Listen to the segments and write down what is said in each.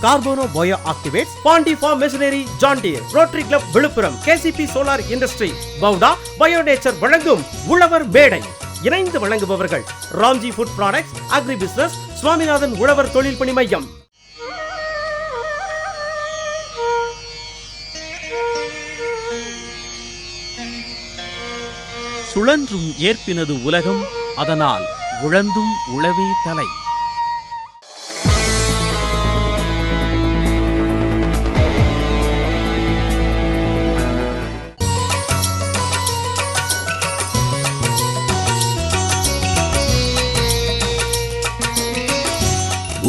கார்போனோ bio activates, Pandi farm machinery, John Deere, rotary club Villupuram, KCP solar industry, பவுடா bio nature வழங்கும் உழவர் மேடை. இணைந்து வழங்குபவர்கள் Ramji food products, agri business, Swaminathan உழவர் தொழில் பணி மையம். சுழன்றும் ஏற்பினது உலகம், அதனால் உழந்தும் உழவே தலை.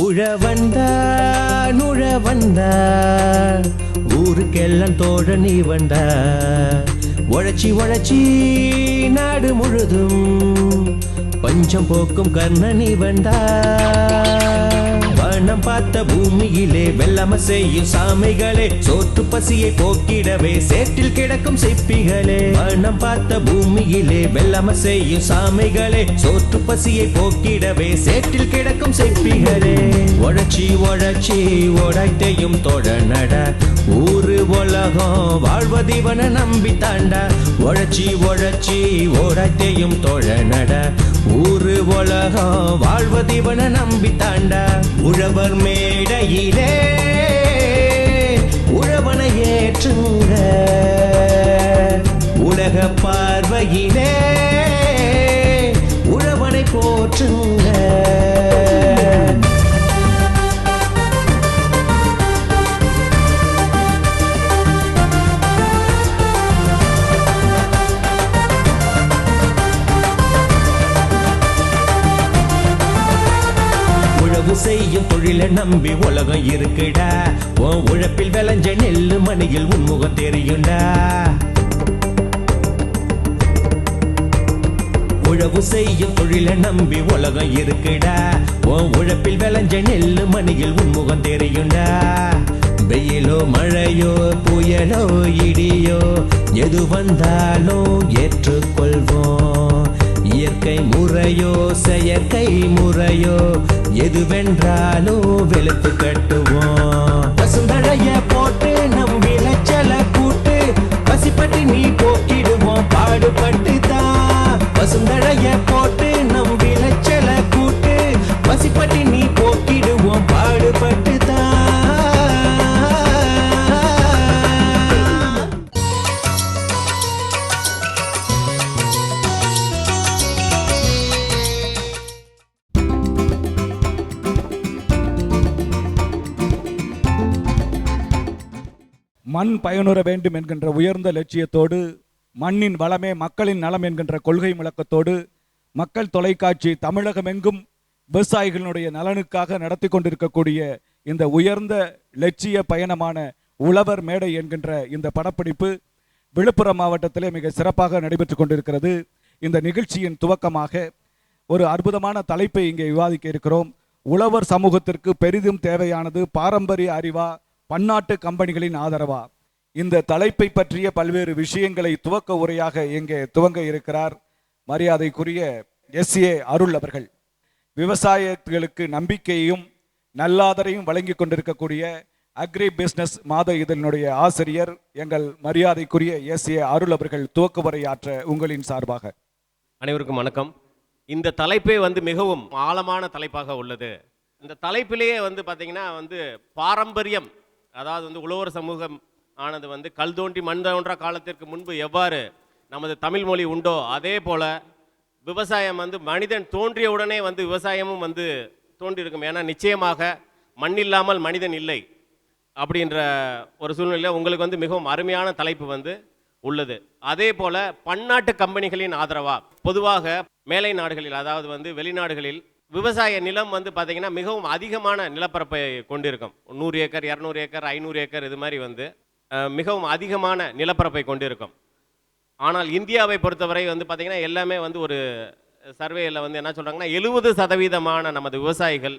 உழவந்தார் உழவந்தார் ஊருக்கெல்லாம் தோழ நீ வந்தார். உழைச்சி உழைச்சி நாடு முழுதும் பஞ்சம் போக்கும் கர்ணனி வந்தார். வனம் பார்த்த பூமியிலே வெள்ளம செய்யும் சாமிகளே, சோற்று பசியை போக்கிடவே சேற்றில் கிடக்கும் சிப்பிகளே. வனம் பார்த்த பூமியிலே வெள்ளம செய்யும் சாமிகளே, சோற்று பசியை போக்கிடவே சேற்றில் கிடக்கும் சிப்பிகளே. உழைச்சி உழைச்சி உடைத்தையும் தொடநட, ஊரு உலகம் வாழ்வதிவன நம்பி தாண்டா. உழைச்சி உழைச்சி உடைத்தையும் தொடநட, ஊரு உலகம் வாழ்வதிவன நம்பி தாண்டா. உழவர் மேடையிலே உழவனை ஏற்றுங்க, உலக பார்வையிலே உழவனை போற்றுங்க. செய்யும் தொழில நம்பி உலகம் இருக்குடா, உன் உழைப்பில் விளைஞ்ச நெல்லு மணியில் உன்முகம் தெரியுண்டா. உழவு செய்யும் தொழில நம்பி உலகம் இருக்குடா, உன் உழைப்பில் விளைஞ்ச நெல்லு மணியில் உன்முகம் தெரியுண்டா. வெயிலோ மழையோ புயலோ இடியோ எது வந்தாலும் ஏற்றுக்கொள்வோம். இயற்கை முறையோ செயற்கை முறையோ எது வென்றாலும் வெளுத்து கட்டுவோம். பசுந்தழைய போட்டு நம் விளைச்சல கூட்டு, பசிப்பட்டு நீ போக்கிடுவோம் பாடுபட்டு தான். பசுந்தழைய போட்டு நம் விளைச்சல கூட்டு, பசிப்பட்டு நீ போக்கிடுவோம் பாடுபட்டு தான். மண் பயனுற வேண்டும் என்கின்ற உயர்ந்த லட்சியத்தோடு, மண்ணின் வளமே மக்களின் நலம் என்கின்ற கொள்கை முழக்கத்தோடு, மக்கள் தொலைக்காட்சி தமிழகமெங்கும் விவசாயிகளுடைய நலனுக்காக நடத்தி கொண்டிருக்கக்கூடிய இந்த உயர்ந்த லட்சிய பயணமான உழவர் மேடை என்கின்ற இந்த படப்பிடிப்பு விழுப்புரம் மாவட்டத்திலே மிக சிறப்பாக நடைபெற்று கொண்டிருக்கிறது. இந்த நிகழ்ச்சியின் துவக்கமாக ஒரு அற்புதமான தலைப்பை இங்கே விவாதிக்க இருக்கிறோம். உழவர் சமூகத்திற்கு பெரிதும் தேவையானது பாரம்பரிய அறிவா, பன்னாட்டு கம்பெனிகளின் ஆதரவா? இந்த தலைப்பை பற்றிய பல்வேறு விஷயங்களை துவக்க உரையாக இங்கே துவங்க இருக்கிறார் மரியாதைக்குரிய SA அருள் அவர்கள். விவசாயிகளுக்கு நம்பிக்கையையும் நல்லாதரையும் வழங்கி கொண்டிருக்கக்கூடிய அக்ரி பிசினஸ் மாத இதழினுடைய ஆசிரியர் எங்கள் மரியாதைக்குரிய SA அருள் அவர்கள் துவக்க உரையாற்ற உங்களின் சார்பாக. அனைவருக்கும் வணக்கம். இந்த தலைப்பே மிகவும் ஆழமான தலைப்பாக உள்ளது. இந்த தலைப்பிலேயே பார்த்தீங்கன்னா பாரம்பரியம், அதாவது உழவர் சமூகம் ஆனது கல் தோன்றி மண் தோன்றா காலத்திற்கு முன்பு எவ்வாறு நமது தமிழ் மொழி உண்டோ அதே போல விவசாயம் மனிதன் தோன்றிய உடனே விவசாயமும் தோன்றியிருக்கும். ஏன்னா நிச்சயமாக மண் இல்லாமல் மனிதன் இல்லை அப்படின்ற ஒரு சூழ்நிலையில் உங்களுக்கு மிகவும் அருமையான தலைப்பு உள்ளது. அதே போல பன்னாட்டு கம்பெனிகளின் ஆதரவா, பொதுவாக மேலை நாடுகளில் அதாவது வெளிநாடுகளில் விவசாய நிலம் பார்த்தீங்கன்னா மிகவும் அதிகமான நிலப்பரப்பை கொண்டிருக்கும். 100 ஏக்கர் 200 ஏக்கர் 500 ஏக்கர் இது மாதிரி மிகவும் அதிகமான நிலப்பரப்பை கொண்டிருக்கும். ஆனால் இந்தியாவை பொறுத்தவரை பார்த்தீங்கன்னா எல்லாமே ஒரு சர்வேயில் என்ன சொல்கிறாங்கன்னா 70% நமது விவசாயிகள்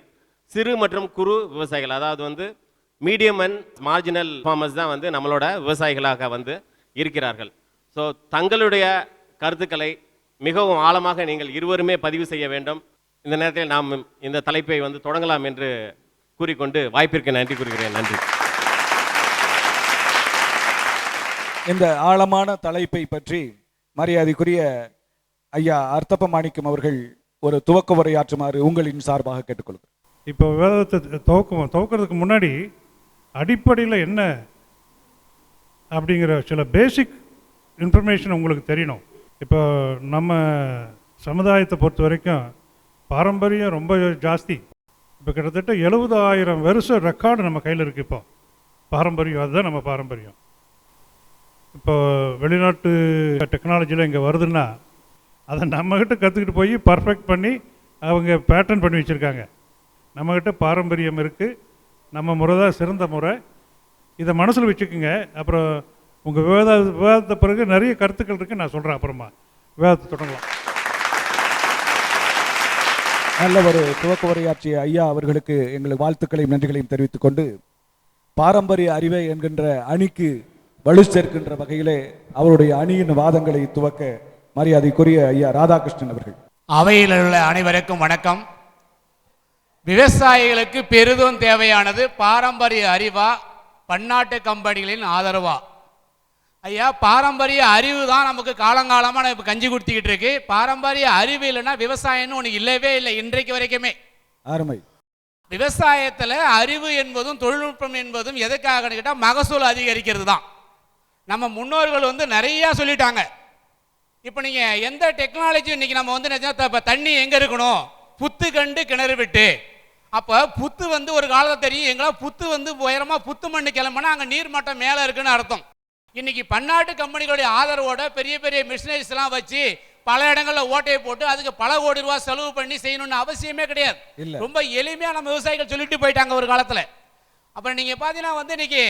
சிறு மற்றும் குறு விவசாயிகள், அதாவது மீடியம் அண்ட் மார்ஜினல் ஃபார்மர்ஸ் தான் நம்மளோட விவசாயிகளாக இருக்கிறார்கள். ஸோ தங்களுடைய கருத்துக்களை மிகவும் ஆழமாக நீங்கள் இருவருமே பதிவு செய்ய வேண்டும். இந்த நேரத்தில் நாம் இந்த தலைப்பை தொடங்கலாம் என்று கூறிக்கொண்டு வாய்ப்பிற்கு நன்றி கூறுகிறேன். நன்றி. இந்த ஆழமான தலைப்பை பற்றி மரியாதைக்குரிய ஐயா அர்த்தப்ப மாணிக்கம் அவர்கள் ஒரு துவக்க உரையாற்றுமாறு உங்களின் சார்பாக கேட்டுக்கொள்கிறேன். இப்போ விவாதத்தை துவக்கிறதுக்கு முன்னாடி அடிப்படையில் என்ன அப்படிங்கிற சில பேசிக் இன்ஃபர்மேஷன் உங்களுக்கு தெரியணும். இப்போ நம்ம சமுதாயத்தை பொறுத்த வரைக்கும் பாரம்பரியம் ரொம்ப ஜாஸ்தி. இப்போ கிட்டத்தட்ட 70,000 வருஷம் ரெக்கார்டு நம்ம கையில் இருக்குது. இப்போ பாரம்பரியம், அதுதான் நம்ம பாரம்பரியம். இப்போ வெளிநாட்டு டெக்னாலஜியில் இங்கே வருதுன்னா அதை நம்மக்கிட்ட கற்றுக்கிட்டு போய் பர்ஃபெக்ட் பண்ணி அவங்க பேட்டர்ன் பண்ணி வச்சுருக்காங்க. நம்மக்கிட்ட பாரம்பரியம் இருக்குது, நம்ம முறை தான் சிறந்த முறை. இதை மனசில் வச்சுக்கோங்க. அப்புறம் உங்கள் விவாதத்தை பிறகு நிறைய கருத்துக்கள் இருக்குது, நான் சொல்கிறேன். அப்புறமா விவாதத்தை தொடங்கலாம். நல்ல ஒரு துவக்க உரையாற்றிய ஐயா அவர்களுக்கு எங்களுக்கு வாழ்த்துக்களையும் நன்றிகளையும் தெரிவித்துக் கொண்டு, பாரம்பரிய அறிவை என்கின்ற அணிக்கு வலு சேர்க்கின்ற வகையிலே அவருடைய அணியின் வாதங்களை துவக்க மரியாதைக்குரிய ஐயா ராதாகிருஷ்ணன் அவர்கள். அவையில் உள்ள அனைவருக்கும் வணக்கம். விவசாயிகளுக்கு பெரிதும் தேவையானது பாரம்பரிய அறிவா, பன்னாட்டு கம்பெனிகளின் ஆதரவா? ஐயா, பாரம்பரிய அறிவு தான் நமக்கு காலங்காலமாக நம்ம இப்போ கஞ்சி குடித்திக்கிட்டு இருக்கு. பாரம்பரிய அறிவு இல்லைன்னா விவசாயம்னு ஒன்று இல்லவே இல்லை இன்றைக்கு வரைக்குமே. அருமை. விவசாயத்தில் அறிவு என்பதும் தொழில்நுட்பம் என்பதும் எதுக்காக கேட்டால் மகசூல் அதிகரிக்கிறது தான். நம்ம முன்னோர்கள் நிறையா சொல்லிட்டாங்க. இப்போ நீங்கள் எந்த டெக்னாலஜி இன்னைக்கு நம்ம இப்போ தண்ணி எங்கே இருக்கணும், புத்து கண்டு கிணறு விட்டு. அப்போ புத்து ஒரு காலத்தில் தெரியும், எங்களால் புத்து உயரமாக புத்து மண்ணு கிளம்புனா அங்கே நீர் மட்டம் மேலே இருக்குன்னு அர்த்தம். இன்னைக்கு பன்னாட்டு கம்பெனிகளுடைய ஆதரவோட பெரிய பெரிய மிஷினரிஸ் எல்லாம் வச்சு பல இடங்களில் ஓட்டையை போட்டு அதுக்கு பல கோடி ரூபாய் செலவு பண்ணி செய்யணும்னு அவசியமே கிடையாது. ரொம்ப எளிமையாக நம்ம விவசாயிகள் சொல்லிட்டு போயிட்டாங்க ஒரு காலத்தில். அப்புறம் நீங்கள் பார்த்தீங்கன்னா இன்னைக்கு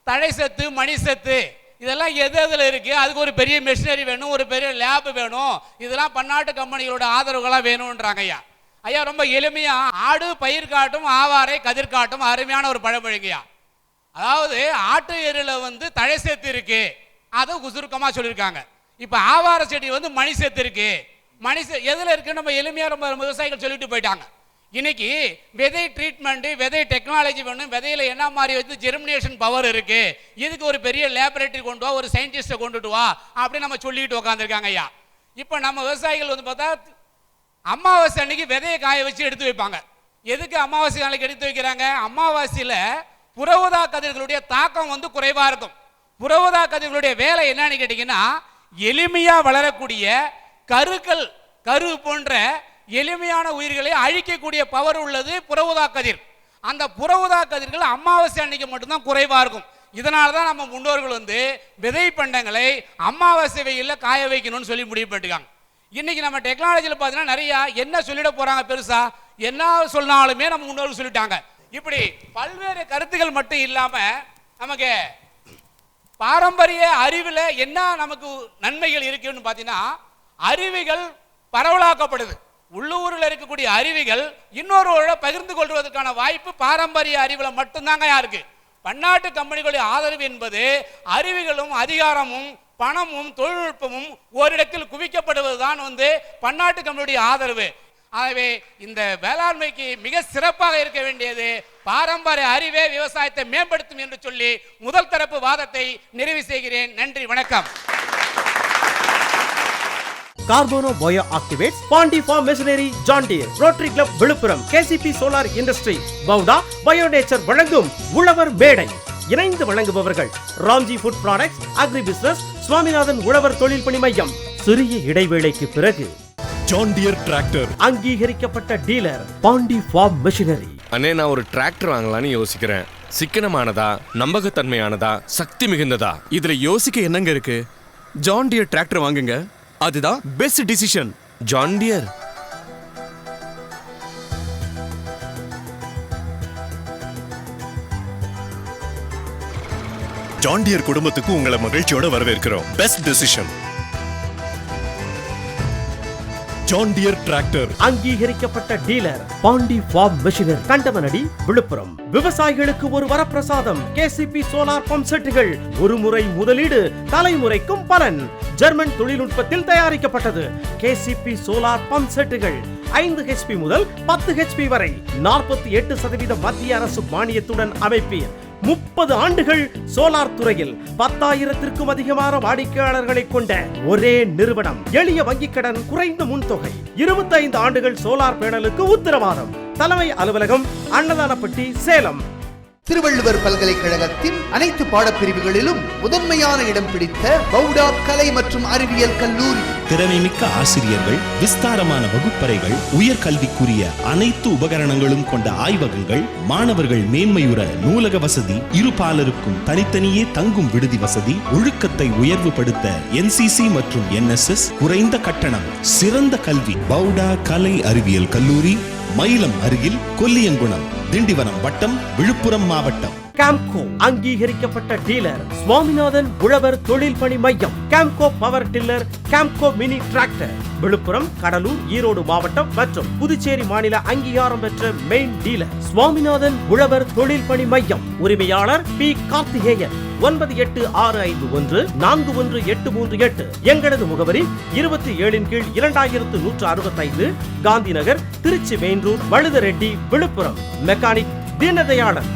தழை சத்து, மணி சத்து இதெல்லாம் எது எதில் இருக்குது, அதுக்கு ஒரு பெரிய மிஷினரி வேணும், ஒரு பெரிய லேப் வேணும். இதெல்லாம் பன்னாட்டு கம்பெனிகளோட ஆதரவுகளாக வேணும்ன்றாங்க. ஐயா ஐயா ரொம்ப எளிமையாக ஆடு பயிர் காட்டும், ஆவாரை கதிர் காட்டும் அருமையான ஒரு பழமொழிங்கய்யா. அதாவது ஆட்டு எருல தழை சேர்த்து இருக்கு, அதை சுருக்கமாக சொல்லியிருக்காங்க. இப்போ ஆவார செடி மணி சேர்த்து இருக்கு, மணி எதில் இருக்கு நம்ம எளிமையாக ரொம்ப விவசாயிகள் சொல்லிட்டு போயிட்டாங்க. இன்னைக்கு விதை ட்ரீட்மெண்ட், விதை டெக்னாலஜி வேணும், விதையில என்ன மாதிரி ஜெர்மினேஷன் பவர் இருக்கு, இதுக்கு ஒரு பெரிய லேபரேட்டரி கொண்டு வா, ஒரு சயின்டிஸ்டை கொண்டுட்டு வா அப்படின்னு நம்ம சொல்லிட்டு உட்காந்துருக்காங்க. ஐயா இப்போ நம்ம விவசாயிகள் பார்த்தா அமாவாசை அன்னைக்கு விதையை காய வச்சு எடுத்து வைப்பாங்க. எதுக்கு அமாவாசை நாளைக்கு எடுத்து வைக்கிறாங்க? அமாவாசையில் புறஊதா கதிர்களுடைய தாக்கம் குறைவா இருக்கும். புறஊதா கதிர்களுடைய வேலை என்னன்னு கேட்டீங்கன்னா, எளிமையா வளரக்கூடிய கரு போன்ற எளிமையான உயிர்களை அழிக்கக்கூடிய பவர் உள்ளது புறஊதா கதிர். அந்த புறஊதா கதிர்கள் அமாவாசை அன்னைக்கு மட்டும்தான் குறைவா இருக்கும். இதனால தான் நம்ம முன்னோர்கள் விதை பண்டங்களை அமாவாசை வெயிலில் காய வைக்கணும்னு சொல்லி முடிவு பண்ணிட்டாங்க. இன்னைக்கு நம்ம டெக்னாலஜியில் பார்த்தீங்கன்னா நிறைய என்ன சொல்லிட போறாங்க, பெருசா என்ன சொன்னாலுமே நம்ம முன்னோர்கள் சொல்லிட்டாங்க. இப்படி பல்வேறு கருத்துக்கள் மட்டும் இல்லாம நமக்கு பாரம்பரிய அறிவில் என்ன நமக்கு நன்மைகள் இருக்குன்னு பார்த்தீங்கன்னா, அறிவிகள் பரவலாக்கப்படுது. உள்ளூரில் இருக்கக்கூடிய அறிவிகள் இன்னொருவரோட பகிர்ந்து கொள்வதற்கான வாய்ப்பு பாரம்பரிய அறிவில் மட்டும்தாங்க இருக்கு. பன்னாட்டு கம்பெனிகளுடைய ஆதரவு என்பது அறிவிகளும் அதிகாரமும் பணமும் தொழில்நுட்பமும் ஓரிடத்தில் குவிக்கப்படுவதுதான் பன்னாட்டு கம்பெனியுடைய ஆதரவு. ஆகவே இந்த வேளாண்மைக்கு மிக சிறப்பாக இருக்க வேண்டியது பாரம்பரிய அறிவே விவசாயத்தை மேம்படுத்தும் என்று சொல்லி முதல் தரப்பு வாதத்தை நிறைவு செய்கிறேன். நன்றி, வணக்கம். Carbono bio activates, Pandi farm machinery, John Deere, rotary club Villupuram, KCP solar industry, பவுடா பயோ நேச்சர் வழங்கும் உழவர் மேடை. இணைந்து வழங்குபவர்கள் Ramji food products, agri business, Swaminathan உழவர் தொழில் பணி மையம். சிறிய இடைவேளைக்கு பிறகு ஜான் டியர் டிராக்டர் அங்கீகரிக்கப்பட்ட டீலர் பாண்டி ஃபார்ம் மெஷினரி. அண்ணே, நான் ஒரு டிராக்டர் வாங்கலான்னு யோசிக்கிறேன். சிக்கனமானதா, நம்பகத்தன்மையானதா, சக்தி மிகுந்ததா? இதுல யோசிக்க என்னங்க இருக்கு? ஜான் டியர் டிராக்டர் வாங்குங்க, அதுதான் best decision. John Deere. John Deere குடும்பத்துக்கு உங்களை மகிழ்ச்சியோட வரவேற்கிறோம். Best decision. John Deere tractor அங்கீகரிக்கப்பட்ட dealer Pandi farm machinery, Kandamanadi, Villupuram. விவசாயிகளுக்கு ஒரு வரப்பிரசாதம். கேசிபி சோலார் பம்ப் செட்டுகள். ஒரு முறை முதலீடு, தலைமுறைக்கும் பலன். ஜெர்மன் தொழில்நுட்பத்தில் தயாரிக்கப்பட்டது. கேசிபி சோலார் பம்ப் செட்டுகள் 5 HP முதல் 10 HP வரை 48% மத்திய அரசு மானியத்துடன் அமைப்பீர். 30 ஆண்டுகள் சோலார் துறையில் 10,000த்திற்கும் அதிகமான வாடிக்கையாளர்களை கொண்ட ஒரே நிறுவனம். எளிய வங்கிக் கடன், குறைந்த முன்தொகை, 25 ஆண்டுகள் சோலார் பேனலுக்கு உத்தரவாதம். தலைமை அலுவலகம் அன்னதானப்பட்டி, சேலம். திருவள்ளுவர் பல்கலைக்கழகத்தின் அனைத்து பாடப்பிரிவுகளிலும் முதன்மையான இடம் பிடித்த பவுடா கலை மற்றும் அறிவியல் கல்லூரி. திறமைமிக்க ஆசிரியர்கள், விஸ்தாரமான வகுப்பறைகள், உயர்கல்விக்குரிய அனைத்து உபகரணங்களும் கொண்ட ஆய்வகங்கள், மாணவர்கள் மேன்மையுற நூலக வசதி, இருபாலருக்கும் தனித்தனியே தங்கும் விடுதி வசதி, ஒழுக்கத்தை உயர்வுபடுத்த NCC மற்றும் NSS, குறைந்த கட்டணம், சிறந்த கல்வி. பவுடா கலை அறிவியல் கல்லூரி, மயிலம் அருகில், கொல்லியங்குளம், திண்டிவனம் வட்டம், விழுப்புரம் மாவட்டம். கேம்கோ அங்கீகரிக்கப்பட்ட டீலர் சுவாமிநாதன் உழவர் தொழில் பணி மையம். Kamco power tiller, Kamco mini tractor. Viluppuram, Cuddalore, Erode மாவட்டம் மற்றும் புதுச்சேரி மாநில அங்கீகாரம் பெற்ற மெயின் டீலர் சுவாமிநாதன் உழவர் தொழில் பணி மையம். உரிமையாளர் P. கார்த்திகேயன். 9865141838. எங்களது முகவரி 27/2165 Gandhi Nagar, Tiruchi main road, Valudareddi, Villupuram. Mechanic Deenadayalan.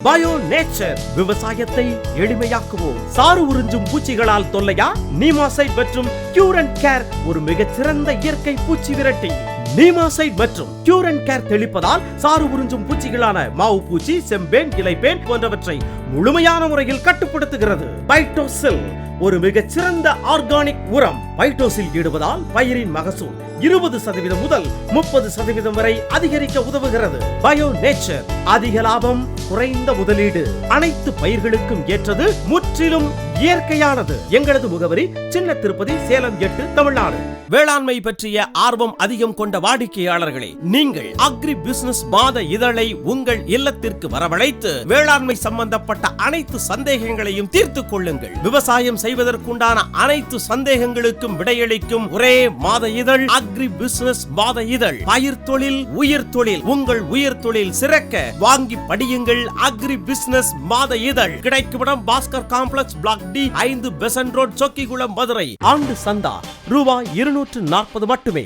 Bio nature, விவசாயத்தை எளிமையாக்குவோம். சாறு உறிஞ்சும் பூச்சிகளால் தொல்லையா? நீமாசைட் மற்றும் கியூர் அண்ட் கேர் ஒரு மிகச்சிறந்த இயற்கை பூச்சி விரட்டி. நீமாசைட் மற்றும் கியூர் அண்ட் கேர் தெளிப்பதால் சாறு உறிஞ்சும் பூச்சிகளான மாவு பூச்சி, செம்பேன், இலைப்பேன் போன்றவற்றை முழுமையான முறையில் கட்டுப்படுத்துகிறது. பைட்டோசில் ஒரு மிகச்சிறந்த ஆர்கானிக் உரம். பைட்டோசில் இடுவதால் பயிரின் மகசூல் 20% முதல் 30% வரை அதிகரிக்க உதவுகிறது. பயோ நேச்சர், அதிக லாபம், குறைந்த முதலீடு, அனைத்து பயிர்களுக்கும் ஏற்றது, முற்றிலும் இயற்கையானது. எங்களது முகவரி சின்ன திருப்பதி, சேலம் 8, தமிழ்நாடு. வேளாண்மை பற்றிய ஆர்வம் அதிகம் கொண்ட வாடிக்கையாளர்களே, நீங்கள் அக்ரி பிசினஸ் மாத இதழை உங்கள் இல்லத்திற்கு வரவழைத்து வேளாண்மை சம்பந்தப்பட்ட அனைத்து சந்தேகங்களையும் தீர்த்துக் கொள்ளுங்கள். விவசாயம் செய்வதற்குண்டான அனைத்து சந்தேகங்களுக்கும் விடையளிக்கும் ஒரே மாத இதழ் அக்ரி பிசினஸ் மாத இதழ். பயிர் தொழில், உயிர் தொழில், உங்கள் உயிர் தொழில் சிறக்க வாங்கி படியுங்கள். அக்ரி பிசினஸ் மாத இதழ். கிடைக்கும் இடம் Baskar complex, block D, 5 Besant road, Chokkikulam, Madurai. ஆண்டு சந்தா ரூபாய் 240 மட்டுமே.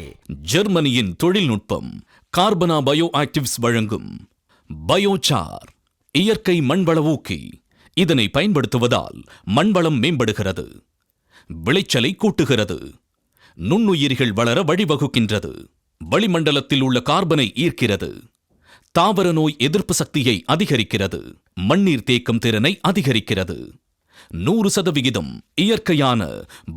ஜெர்மனியின் தொழில்நுட்பம் கார்பனா பயோ ஆக்டிவ்ஸ் வழங்கும் பயோசார் இயற்கை மண்வள ஊக்கி. இதனை பயன்படுத்துவதால் மண்வளம் மேம்படுகிறது, விளைச்சலை கூட்டுகிறது, நுண்ணுயிரிகள் வளர வழிவகுக்கின்றது, வளிமண்டலத்தில் உள்ள கார்பனை ஈர்க்கிறது, தாவர நோய் எதிர்ப்பு சக்தியை அதிகரிக்கிறது, மண்ணீர் தேக்கம் திறனை அதிகரிக்கிறது. 100% இயற்கையான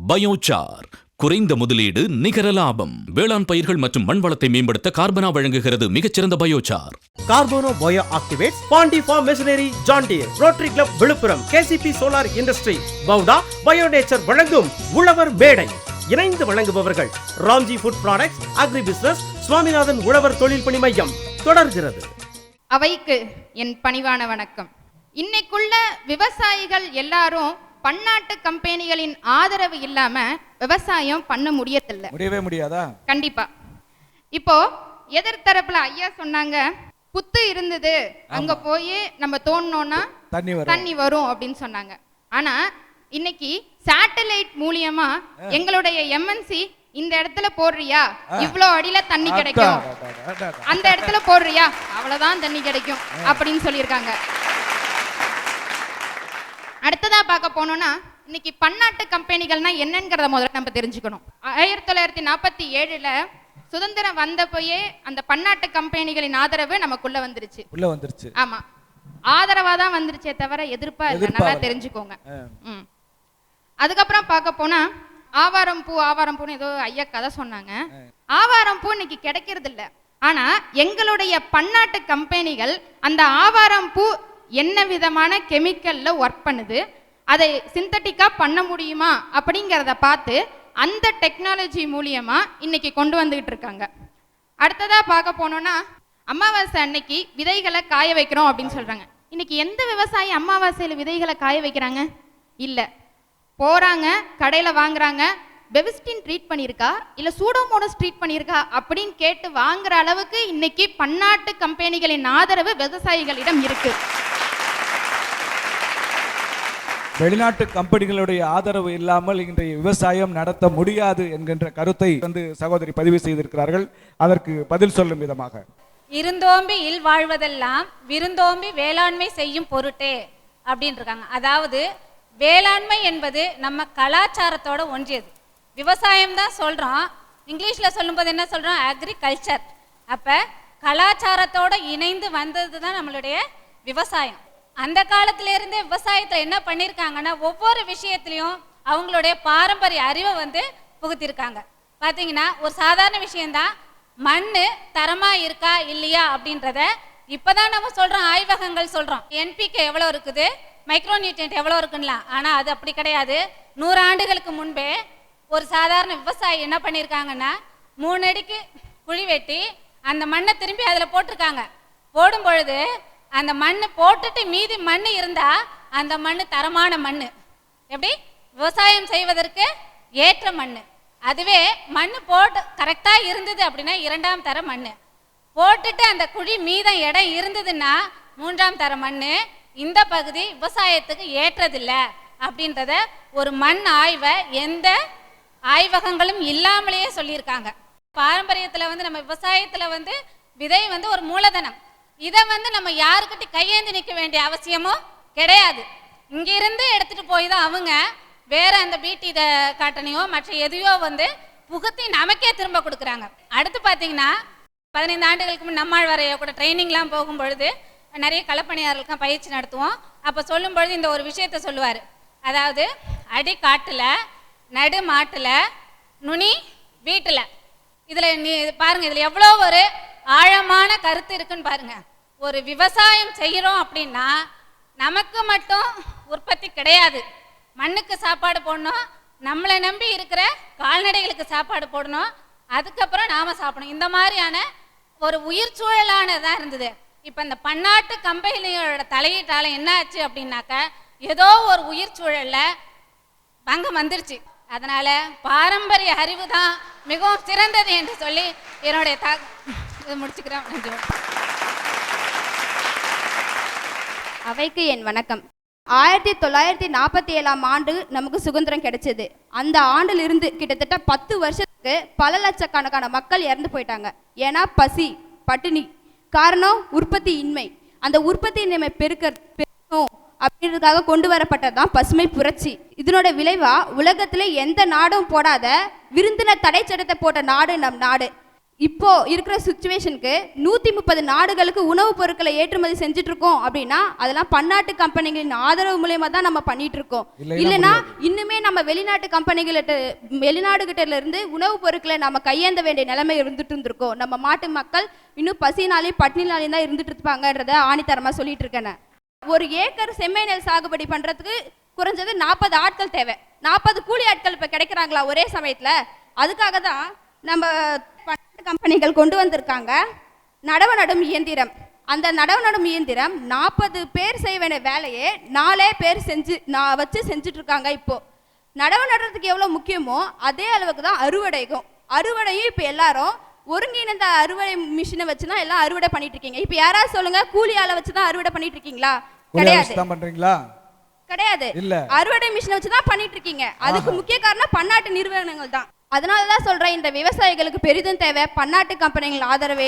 பயோசார். குறைந்த முதலீடு, நிகர லாபம். வேளாண் பயிர்கள் மற்றும் மண் வளத்தை மேம்படுத்த கார்பனா வழங்குகிறது மிகச்சிறந்த biochar. Carbono bio activates, Pandi farm machinery, John Deere, rotary club Villupuram, KCP solar industry, பவுடா பயோ நேச்சர் வழங்கும் உழவர் மேடை. இணைந்து வழங்குபவர்கள் Ramji food products, agri business, Swaminathan உழவர் தொழில் பணி மையம். தொடர்கிறது. அவைக்கு என் பணிவான வணக்கம். இன்னைக்குள்ள விவசாயிகள் எல்லாரும் பன்னாட்டு கம்பெனிகளின் ஆதரவு இல்லாம விவசாயம் பண்ண முடியவே முடியாதா? கண்டிப்பா. இப்போ எதிர்த்தரப்புல ஐயா சொன்னாங்க, புத்து இருந்தது அங்க போய் நம்ம தோணுனோம்னா தண்ணி வரும் அப்படின்னு சொன்னாங்க. ஆனா இன்னைக்கு சேட்டலைட் மூலியமா எங்களுடைய MNC இந்த இடத்துல போடுறியா, இவ்வளோ அடியில தண்ணி கிடைக்கும், அந்த இடத்துல போடுறியா, அவ்வளவுதான் தண்ணி கிடைக்கும் அப்படின்னு சொல்லியிருக்காங்க. அடுத்ததா பார்க்க போனோம்னா, இன்னைக்கு பன்னாட்டு கம்பெனிகள்னா என்னங்கிறத முதல்ல நம்ம தெரிஞ்சுக்கணும். 1947ல சுதந்திரம் வந்தப்போயே அந்த பன்னாட்டு கம்பெனிகளின் ஆதரவு நமக்குள்ள வந்துருச்சு. ஆமா, ஆதரவா தான் வந்துருச்சே தவிர எதிர்ப்பா இல்லை. நல்லா தெரிஞ்சுக்கோங்க. அதுக்கப்புறம் பார்க்க போனா ஆவாரம் பூன்னு ஏதோ ஐயா கதை சொன்னாங்க. ஆவாரம் பூ இன்னைக்கு கிடைக்கிறது இல்லை. ஆனா எங்களுடைய பன்னாட்டு கம்பெனிகள் அந்த ஆவாரம் பூ என்ன விதமான கெமிக்கல்ல ஒர்க் பண்ணுது, அதை சிந்தட்டிக்கா பண்ண முடியுமா அப்படிங்கிறத பார்த்து அந்த டெக்னாலஜி மூலியமா இன்னைக்கு கொண்டு வந்துகிட்டு இருக்காங்க. அடுத்ததா பார்க்க போனோம்னா, அமாவாசை அன்னைக்கு விதைகளை காய வைக்கிறோம் அப்படின்னு சொல்றாங்க. இன்னைக்கு எந்த விவசாயி அமாவாசையில விதைகளை காய வைக்கிறாங்க? இல்ல. போறாங்க, கடையில வாங்குறாங்க, பெவிஸ்டின் ட்ரீட் பண்ணியிருக்கா இல்ல சூடோமோனஸ் ட்ரீட் பண்ணியிருக்கா அப்படின்னு கேட்டு வாங்குற அளவுக்கு இன்னைக்கு பன்னாட்டு கம்பெனிகளின் ஆதரவு விவசாயிகளிடம் இருக்கு. வெளிநாட்டு கம்பெனிகளுடைய ஆதரவு இல்லாமல் இன்றைய விவசாயம் நடத்த முடியாது என்கின்ற கருத்தை சகோதரி பதிவு செய்திருக்கிறார்கள். அதற்கு பதில் சொல்லும் விதமாக, இருந்தோம்பி இல் வாழ்வதெல்லாம் விருந்தோம்பி வேளாண்மை செய்யும் பொருட்டே அப்படின்னு இருக்காங்க. அதாவது வேளாண்மை என்பது நம்ம கலாச்சாரத்தோட ஒன்றியது. விவசாயம் தான் சொல்றோம், இங்கிலீஷ்ல சொல்லும்போது என்ன சொல்றோம், அக்ரிகல்ச்சர். அப்ப கலாச்சாரத்தோட இணைந்து வந்தது தான் நம்மளுடைய விவசாயம். அந்த காலத்திலிருந்தே விவசாயத்தில் என்ன பண்ணியிருக்காங்கன்னா ஒவ்வொரு விஷயத்திலையும் அவங்களுடைய பாரம்பரிய அறிவை புகுத்திருக்காங்க. பார்த்தீங்கன்னா ஒரு சாதாரண விஷயம்தான், மண் தரமா இருக்கா இல்லையா அப்படின்றத இப்போதான் நம்ம சொல்றோம், ஆய்வகங்கள் சொல்றோம் NPK எவ்வளோ இருக்குது, மைக்ரோ நியூட்ரியன்ட் எவ்வளோ இருக்குன்னா. ஆனால் அது அப்படி கிடையாது. 100 ஆண்டுகளுக்கு முன்பே ஒரு சாதாரண விவசாயி என்ன பண்ணியிருக்காங்கன்னா 3 அடிக்கு குழி வெட்டி அந்த மண்ணை திரும்பி அதில் போட்டிருக்காங்க. போடும் பொழுது அந்த மண் போட்டுட்டு மீதி மண் இருந்தா அந்த மண் தரமான மண், எப்படி விவசாயம் செய்வதற்கு ஏற்ற மண். அதுவே மண் போட்டு கரெக்டாக இருந்தது அப்படின்னா 2ஆம் தர மண். போட்டுட்டு அந்த குழி மீதம் இடம் இருந்ததுன்னா 3ஆம் தர மண். இந்த பகுதி விவசாயத்துக்கு ஏற்றதில்லை அப்படின்றத ஒரு மண் ஆய்வை எந்த ஆய்வகங்களும் இல்லாமலேயே சொல்லியிருக்காங்க. பாரம்பரியத்தில் நம்ம விவசாயத்தில் விதை ஒரு மூலதனம். இதை நம்ம யாருக்கிட்ட கையேந்தி நிற்க வேண்டிய அவசியமும் கிடையாது. இங்கிருந்து எடுத்துட்டு போய் தான் அவங்க வேற அந்த பீட்டி இதை காட்டனையோ மற்ற எதையோ புகுத்தி நமக்கே திரும்ப கொடுக்குறாங்க. அடுத்து பார்த்தீங்கன்னா 15 ஆண்டுகளுக்கு முன் நம்மாழ்வாரைய கூட ட்ரைனிங்லாம் போகும் பொழுது நிறைய களப்பணியாளர்களுக்கு பயிற்சி நடத்துவோம். அப்போ சொல்லும் பொழுது இந்த ஒரு விஷயத்த சொல்லுவார். அதாவது அடி காட்டில், நடு மாட்டில், நுனி வீட்டில். இதில் நீ பாருங்க, இதில் எவ்வளோ ஒரு ஆழமான கருத்து இருக்குன்னு பாருங்க. ஒரு விவசாயம் செய்கிறோம் அப்படின்னா நமக்கு மட்டும் உற்பத்தி கிடையாது, மண்ணுக்கு சாப்பாடு போடணும், நம்மளை நம்பி இருக்கிற கால்நடைகளுக்கு சாப்பாடு போடணும், அதுக்கப்புறம் நாம் சாப்பிடணும். இந்த மாதிரியான ஒரு உயிர் சூழலானதாக இருந்தது. இப்போ இந்த பன்னாட்டு கம்பெனியோட தலையீட்டால என்ன ஆச்சு அப்படின்னாக்க ஏதோ ஒரு உயிர் சூழலில் பங்கம் வந்துருச்சு. அதனால் பாரம்பரிய அறிவு தான் மிகவும் சிறந்தது என்று சொல்லி என்னுடைய இதை முடிச்சுக்கிறேன். நன்றி. அவைக்கு என் வணக்கம். 1947ஆம் ஆண்டு நமக்கு சுதந்திரம் கிடைச்சது. அந்த ஆண்டிலிருந்து கிட்டத்தட்ட 10 வருஷத்துக்கு பல லட்சக்கணக்கான மக்கள் இறந்து போயிட்டாங்க. ஏன்னா பசி, பட்டினி. காரணம் உற்பத்தி இன்மை. அந்த உற்பத்தி இன்மை பெருக்கணும் அப்படின்றதுக்காக கொண்டு வரப்பட்டதுதான் பசுமை புரட்சி. இதனோட விளைவா உலகத்துல எந்த நாடும் போடாத விருந்தினர் தடை சட்டத்தை போட்ட நாடு நம் நாடு. இப்போ இருக்கிற சுச்சுவேஷனுக்கு 130 நாடுகளுக்கு உணவுப் பொருட்களை ஏற்றுமதி செஞ்சுட்டு இருக்கோம் அப்படின்னா அதெல்லாம் பன்னாட்டு கம்பெனிகளின் ஆதரவு மூலயமா தான் நம்ம பண்ணிட்டு இருக்கோம். இல்லைன்னா இன்னுமே நம்ம வெளிநாடுகிட்ட இருந்து உணவுப் பொருட்களை நம்ம கையேந்த வேண்டிய நிலைமை இருந்துட்டு இருந்திருக்கோம். நம்ம மாட்டு மக்கள் இன்னும் பசினாலையும் பட்டினினாலையும் தான் இருந்துட்டு இருப்பாங்கன்றத ஆணித்தரமா சொல்லிட்டு இருக்கேன். ஒரு ஏக்கர் செம்மை நெல் சாகுபடி பண்றதுக்கு குறைஞ்சது 40 ஆட்கள் தேவை. 40 கூலி ஆட்கள் இப்ப கிடைக்கிறாங்களா ஒரே சமயத்துல? அதுக்காக தான் நம்ம கம்பெனிகள் கொண்டு வந்திருக்காங்க நடவு நடும் இயந்திரம். அந்த நடவு நடும் இயந்திரம் 40 பேர் செய்ய வேண்டிய வேலையே 4 பேர் வச்சு செஞ்சுட்டு இருக்காங்க. இப்போ நடவு நடுறதுக்கு எவ்வளோ முக்கியமோ அதே அளவுக்கு தான் அறுவடையும் இப்போ எல்லாரும் ஒருங்கிணைந்த அறுவடை மிஷினை வச்சு தான் எல்லாம் அறுவடை பண்ணிட்டு இருக்கீங்க. இப்போ யாராவது சொல்லுங்க, கூலி ஆளை வச்சு தான் அறுவடை பண்ணிட்டு இருக்கீங்களா? கிடையாது. அறுவடை மிஷினை வச்சு தான் பண்ணிட்டு இருக்கீங்க. அதுக்கு முக்கிய காரணம் பன்னாட்டு நிறுவனங்கள் தான். அதனாலதான் சொல்றேன், இந்த விவசாயிகளுக்கு பெரிதும் தேவை பன்னாட்டு கம்பெனிகள் ஆதரவே.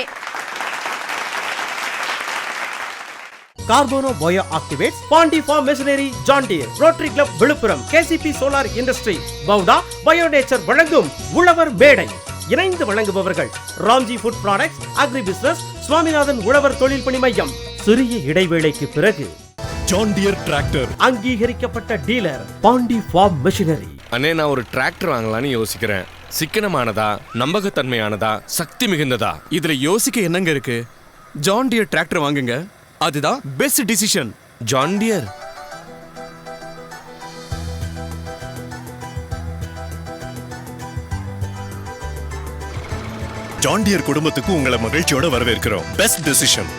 Carbono bio activates, Pandi farm machinery, John Deere, rotary club Villupuram, KCP solar industry, பவுடா பயோநேச்சர் வழங்கும் உழவர் மேடை. இணைந்து வழங்குபவர்கள் Ramji food products, agri business, Swaminathan உழவர் தொழில் பணி மையம். சிறிய இடைவேளைக்கு பிறகு ஜான் டியர் டிராக்டர் அங்கீகரிக்கப்பட்ட டீலர் பாண்டி ஃபார்ம் மெஷினரி. அண்ணே, நான் ஒரு டிராக்டர் வாங்கலான்னு யோசிக்கிறேன். சிக்கனமானதா, நம்பகத்தன்மையானதா, சக்தி மிகுந்ததா? இதுல யோசிக்க என்னங்க இருக்கு? ஜான் டியர் டிராக்டர் வாங்குங்க, அதுதான் best decision. John Deere. John Deere குடும்பத்துக்கு உங்களை மகிழ்ச்சியோட வரவேற்கிறோம். Best decision.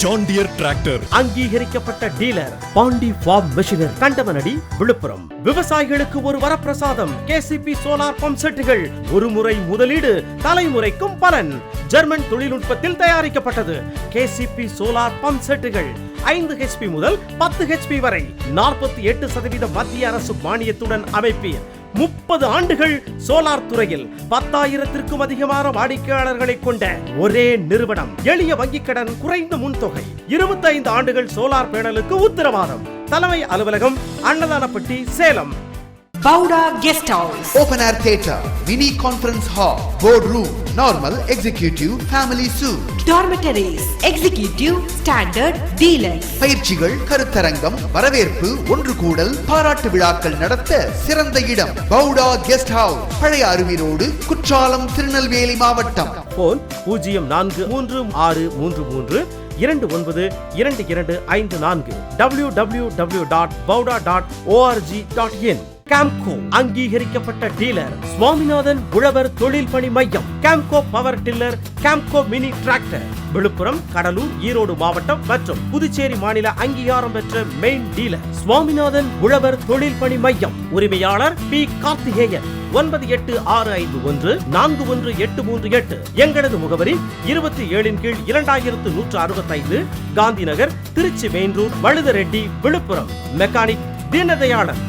John Deere tractor. அங்கீகரிக்கப்பட்ட dealer Pandi farm machinery, Kandamanadi, Villupuram. விவசாயிகளுக்கு ஒரு வரப்பிரசாதம். கேசிபி சோலார் பம்ப் செட்டுகள். ஒரு முறை முதலீடு, தலைமுறைக்கும் பலன். ஜெர்மன் தொழில்நுட்பத்தில் தயாரிக்கப்பட்டது. கேசிபி சோலார் பம்ப் செட்டுகள் 5 HP முதல் 10 HP வரை 48% மத்திய அரசு மானியத்துடன் அமைப்பீர். 30 ஆண்டுகள் சோலார் துறையில் 10,000த்திற்கும் அதிகமான வாடிக்கையாளர்களை கொண்ட ஒரே நிறுவனம். எளிய வங்கிக் கடன், குறைந்த முன்தொகை, 25 ஆண்டுகள் சோலார் பேனலுக்கு உத்தரவாதம். தலைமை அலுவலகம் Annathanapatti, Salem. Bauda Guest House, Open Air Theatre, Mini Conference Hall, Board Room, Normal, Executive, Family Suite, Dormitories, Executive, Standard, Deluxe. பயிற்சிகள், கருத்தரங்கம், வரவேற்பு, ஒன்று கூடல், பாராட்டு விழாக்கள் நடத்த சிறந்த இடம். பவுடா கெஸ்ட் ஹவுஸ், பழைய அருவி ரோடு, குற்றாலம், திருநெல்வேலி மாவட்டம். Phone 043633 292254 www.bauda.org.in. கேம்கோ அங்கீகரிக்கப்பட்ட டீலர். சுவாமிநாதன் உழவர் தொழில் பணி மையம். Kamco power tiller, Kamco mini tractor. Viluppuram, Cuddalore, Erode மாவட்டம் மற்றும் புதுச்சேரி மாநில அங்கீகாரம் பெற்ற மெயின் டீலர் சுவாமிநாதன் உழவர் தொழில் பணி மையம். உரிமையாளர் பி. கார்த்திகேயன். 9861411838. எங்களது முகவரி 27/2165, Gandhi Nagar, Tiruchi main road, Valudareddi, Villupuram. Mechanic Deenadayalan.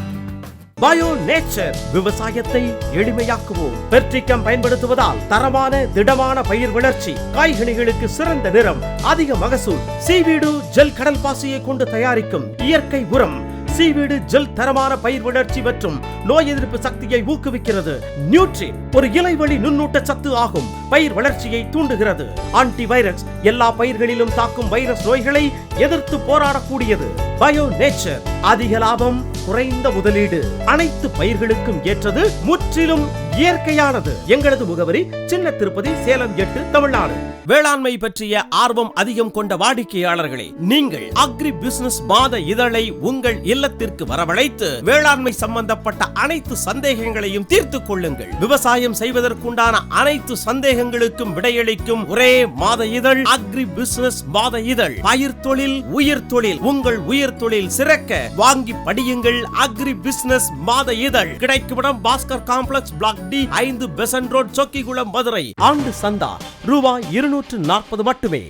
Bio nature, விவசாயத்தை எளிமையாக்குவோம். பெர்டிகம் பயன்படுத்துவதால் தரமான திடமான பயிர் வளர்ச்சி, காய்கனிகளுக்கு சிறந்த நிறம், அதிக மகசூல். சீவீடு ஜெல் கடல் பாசியை கொண்டு தயாரிக்கும் இயற்கை உரம். சீவீடு ஜெல் தரமான பயிர் வளர்ச்சி மற்றும் நோய் எதிர்ப்பு சக்தியை ஊக்குவிக்கிறது. நியூட்ரின் ஒரு இலைவழி நுண்ணூட்ட சத்து ஆகும். பயிர் வளர்ச்சியை தூண்டுகிறது. ஆன்டி வைரஸ் எல்லா பயிர்களிலும் தாக்கும் வைரஸ் நோய்களை எதிர்த்து போராடக்கூடியது. பயோ நேச்சர் அதிக லாபம், குறைந்த முதலீடு, அனைத்து பயிர்களுக்கும் ஏற்றது, முற்றிலும் இயற்கையானது. எங்களது முகவரி சின்ன திருப்பதி, சேலம் 8, தமிழ்நாடு. வேளாண்மை பற்றிய ஆர்வம் அதிகம் கொண்ட வாடிக்கையாளர்களே, நீங்கள் அக்ரி பிசினஸ் மாத இதழை உங்கள் இல்லத்திற்கு வரவழைத்து வேளாண்மை சம்பந்தப்பட்ட அனைத்து சந்தேகங்களையும் தீர்த்துக் கொள்ளுங்கள். விவசாயம் செய்வதற்குண்டான அனைத்து சந்தேகங்களுக்கும் விடையளிக்கும் ஒரே மாத இதழ் அக்ரி பிசினஸ் மாத இதழ். பயிர் தொழில், உயிர் தொழில், உங்கள் உயிர் தொழில் சிறக்க வாங்கி படியுங்கள். அக்ரி பிசினஸ் மாத இதழ். கிடைக்கும் Baskar complex, block D, 5 Besant road, Chokkikulam, Madurai. ஆண்டு சந்தா ரூபாய் 240 மட்டுமே.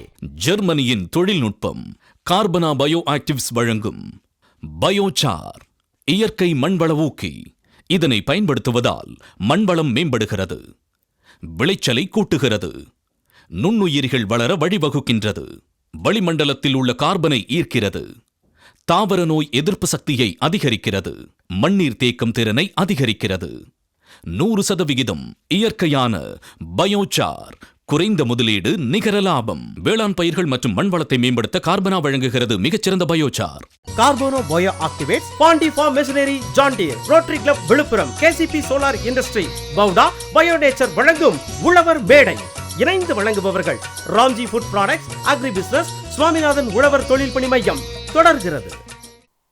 ஜெர்மனியின் தொழில்நுட்பம். கார்பனா பயோ ஆக்டிவ்ஸ் வழங்கும் பயோசார் இயற்கை மண்வள ஊக்கி. இதனை பயன்படுத்துவதால் மண்வளம் மேம்படுகிறது, விளைச்சலை கூட்டுகிறது, நுண்ணுயிரிகள் வளர வழிவகுக்கின்றது, வளிமண்டலத்தில் உள்ள கார்பனை ஈர்க்கிறது, தாவர நோய் எதிர்ப்பு சக்தியை அதிகரிக்கிறது, மண்ணீர் தேக்கம் திறனை அதிகரிக்கிறது. 100% இயற்கையான பயோசார். குறைந்த முதலீடு, நிகர லாபம். வேளாண் பயிர்கள் மற்றும் மண் வளத்தை மேம்படுத்த கார்பனா வழங்குகிறது மிகச்சிறந்த biochar. Carbono bio activates, Pandi farm machinery, John Deere, rotary club Villupuram, KCP solar industry, பவுடா பயோ நேச்சர் வழங்கும் உழவர் மேடை. இணைந்து வழங்குபவர்கள் Ramji food products, agri business, Swaminathan உழவர் தொழில் பணி மையம். தொடர்கிறது.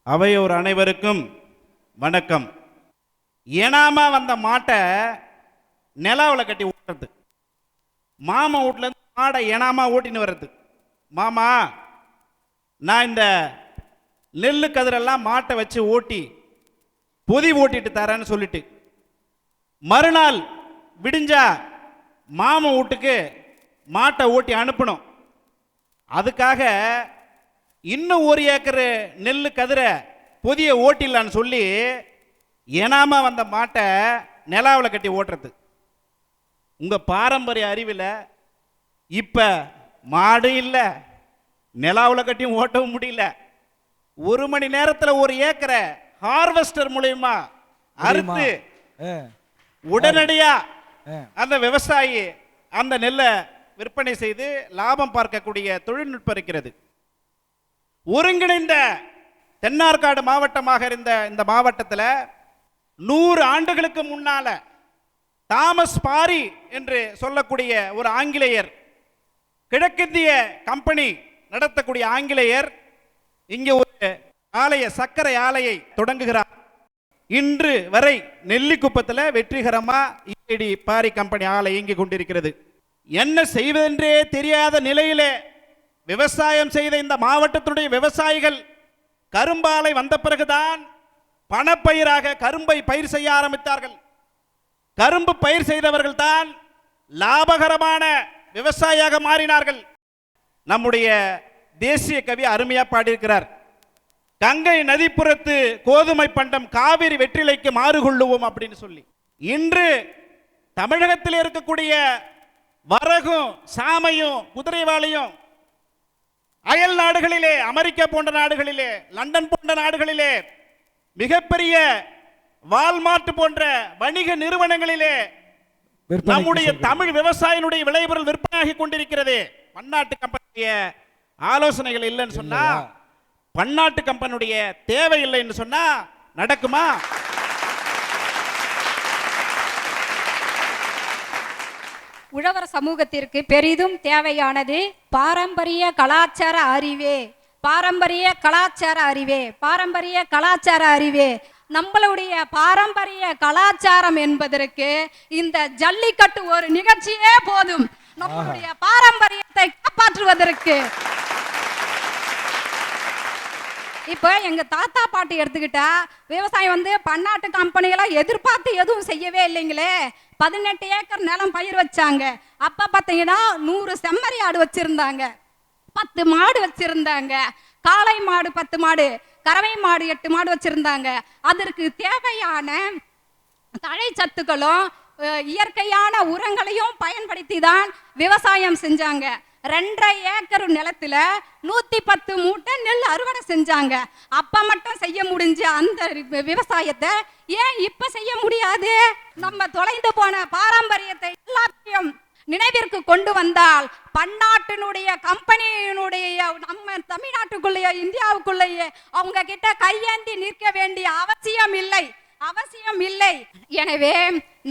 அவையோர் அனைவருக்கும் வணக்கம். ஏனாமா வந்த மாட்டை நிலாவில் கட்டி ஓட்டுறது, மாமா வீட்டிலேருந்து மாடை ஏனாமா ஓட்டின்னு வர்றது. மாமா, நான் இந்த நெல்லு கதிரெல்லாம் மாட்டை வச்சு ஓட்டி பொதி ஓட்டிட்டு தரேன்னு சொல்லிட்டு மறுநாள் விடிஞ்சா மாமா வீட்டுக்கு மாட்டை ஓட்டி அனுப்பணும். அதுக்காக இன்னும் 1 ஏக்கர் நெல்லு கதிரை பொதியை ஓட்டிடலான்னு சொல்லி ஏனாம வந்த மாட்டை நிலாவில் கட்டி ஓட்டுறது. உங்கள் பாரம்பரிய அறிவில் இப்போ மாடு இல்லை, நிலாவில் கட்டியும் ஓட்டவும் முடியல. 1 மணி நேரத்தில் 1 ஏக்கரை ஹார்வெஸ்டர் மூலமா அறுத்து உடனடியா அந்த விவசாயி அந்த நெல்லை விற்பனை செய்து லாபம் பார்க்கக்கூடிய தொழில்நுட்பம் இருக்கிறது. ஒருங்கிணைந்த தென்னார்காடு மாவட்டமாக இருந்த இந்த மாவட்டத்தில் 100 ஆண்டுகளுக்கு முன்னால தாமஸ் பாரி என்று சொல்லக்கூடிய ஒரு ஆங்கிலேயர், கிழக்கிந்திய கம்பெனி நடத்தக்கூடிய ஆங்கிலேயர் இங்கே ஒரு சர்க்கரை ஆலையை தொடங்குகிறார். இன்று வரை நெல்லிக்குப்பத்தில் வெற்றிகரமா இடி பாரி கம்பெனி ஆலை இயங்கிக் கொண்டிருக்கிறது. என்ன செய்வதென்றே தெரியாத நிலையிலே விவசாயம் செய்த இந்த மாவட்டத்தினுடைய விவசாயிகள் கரும்பாலை வந்த பிறகுதான் பணப்பயிராக கரும்பை பயிர் செய்ய ஆரம்பித்தார்கள். கரும்பு பயிர் செய்தவர்கள் தான் லாபகரமான விவசாயியாக மாறினார்கள். நம்முடைய தேசிய கவி அருமையா பாடியிருக்கிறார், கங்கை நதிப்புறத்து கோதுமை பண்டம் காவிரி வெற்றிலைக்கு மாறு கொள்ளுவோம் அப்படின்னு சொல்லி. இன்று தமிழகத்தில் இருக்கக்கூடிய வரகும் சாமையும் குதிரைவாளியும் அயல் நாடுகளிலே, அமெரிக்கா போன்ற நாடுகளிலே, லண்டன் போன்ற நாடுகளிலே, மிகப்பெரிய வால்மார்ட் போன்ற வணிக நிறுவனங்களிலே நம்முடைய தமிழ் விவசாயினுடைய விளைபொருள் விற்பனையாகி கொண்டிருக்கிறது. பன்னாட்டு கம்பெனிய ஆலோசனைகள் இல்லைன்னு சொன்னா, பன்னாட்டு கம்பெனியுடைய தேவை இல்லைன்னு சொன்னா நடக்குமா? உழவர் சமூகத்திற்கு பெரிதும் தேவையானது பாரம்பரிய கலாச்சார அறிவே. பாரம்பரிய கலாச்சார அறிவே, பாரம்பரிய கலாச்சார அறிவே. நம்மளுடைய பாரம்பரிய கலாச்சாரம் என்பதற்கு இந்த ஜல்லிக்கட்டு ஒரு நிகழ்ச்சியே போதும் நம்மளுடைய பாரம்பரியத்தை காப்பாற்றுவதற்கு. இப்போ எங்க தாத்தா பாட்டி எடுத்துக்கிட்டா விவசாயம் வந்து பன்னாட்டு கம்பெனிகளை எதிர்பார்த்து எதுவும் செய்யவே இல்லைங்களே. 18 ஏக்கர் நிலம் பயிர் வச்சாங்க. அப்ப பாத்தீங்கன்னா 100 செம்மறி ஆடு வச்சிருந்தாங்க, 10 மாடு வச்சிருந்தாங்க, காளை மாடு 10 மாடு, கறவை மாடு 8 மாடு வச்சிருந்தாங்க. அதற்கு தேவையான தழை சத்துக்களும் இயற்கையான உரங்களையும் பயன்படுத்தி தான் விவசாயம் செஞ்சாங்க. 2.5 ஏக்கர் நிலத்துல 110 மூட்டை நெல் அறுவடை செஞ்சாங்க. அப்ப மட்டும் செய்ய முடிஞ்ச அந்த விவசாயத்தை ஏன் இப்ப செய்ய முடியாது? நம்ம தொலைந்து போன பாரம்பரியத்தை எல்லாத்தையும் நினைவிற்கு கொண்டு வந்தால் பன்னாட்டினுடைய கம்பெனியினுடைய நம்ம தமிழ்நாட்டுக்குள்ளேயே இந்தியாவுக்குள்ளேயே அவங்க கிட்ட கையேந்தி நிற்க வேண்டிய அவசியம் இல்லை. எனவே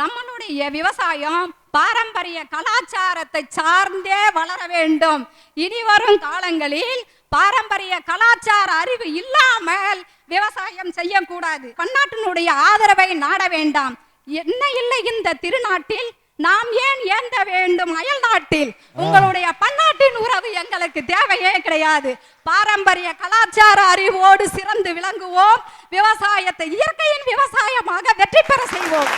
நம்மளுடைய விவசாயம் பாரம்பரிய கலாச்சாரத்தை சார்ந்தே வளர வேண்டும். இனி வரும் காலங்களில் பாரம்பரிய கலாச்சார அறிவு இல்லாமல் விவசாயம் செய்யக்கூடாது. பன்னாட்டினுடைய ஆதரவை நாட வேண்டாம். என்ன இல்லை இந்த திருநாட்டில், நாம் ஏன் ஏந்த வேண்டும் அயல் நாட்டில்? உங்களுடைய பன்னாட்டின் உறவு எங்களுக்கு தேவையே கிடையாது. பாரம்பரிய கலாச்சார அறிவோடு சிறந்து விளங்குவோம். விவசாயத்தை இயற்கையின் விவசாயமாக வெற்றி பெற செய்வோம்.